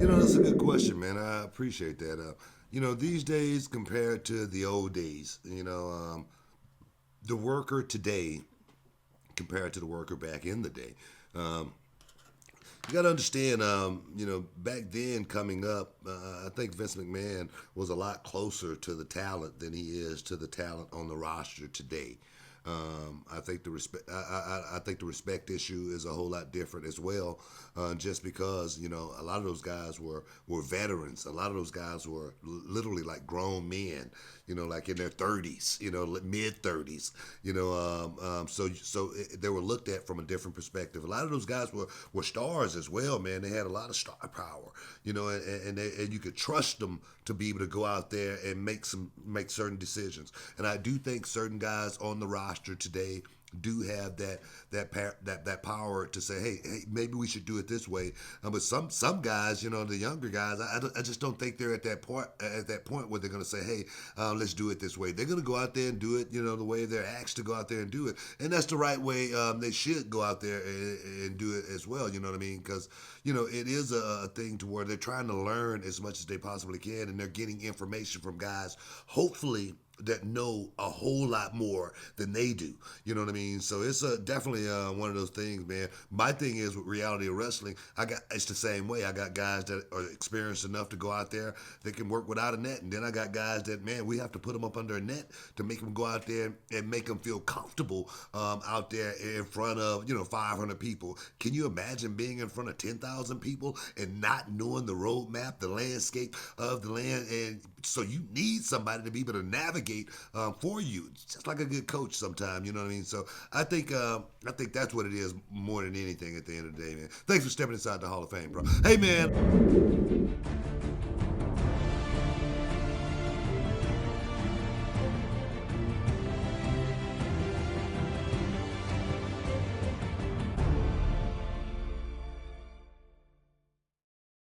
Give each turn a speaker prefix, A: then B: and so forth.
A: That's a good question, man. I appreciate that. These days compared to the old days, the worker today compared to the worker back in the day. Um, you got to understand, back then coming up, I think Vince McMahon was a lot closer to the talent than he is to the talent on the roster today. I think the respect. I think the respect issue is a whole lot different as well. Just because a lot of those guys were veterans. A lot of those guys were literally like grown men. Like in their 30s. Mid 30s. They were looked at from a different perspective. A lot of those guys were stars as well, man. They had a lot of star power. And you could trust them to be able to go out there and make certain decisions. And I do think certain guys on the roster today do have that power to say, hey, maybe we should do it this way. But some guys, the younger guys, I just don't think they're at that point where they're going to say, hey, let's do it this way. They're going to go out there and do it, the way they're asked to go out there and do it, and that's the right way. They should go out there and do it as well. You know what I mean? Because it is a thing to where they're trying to learn as much as they possibly can, and they're getting information from guys, hopefully, that know a whole lot more than they do. You know what I mean? So it's definitely one of those things, man. My thing is with reality of wrestling, it's the same way. I got guys that are experienced enough to go out there that can work without a net, and then I got guys that, man, we have to put them up under a net to make them go out there and make them feel comfortable out there in front of 500 people. Can you imagine being in front of 10,000 people and not knowing the roadmap, the landscape of the land? And so you need somebody to be able to navigate for you. It's just like a good coach sometimes, you know what I mean? So I think that's what it is more than anything at the end of the day, man. Thanks for stepping inside the Hall of Fame, bro. Hey, man.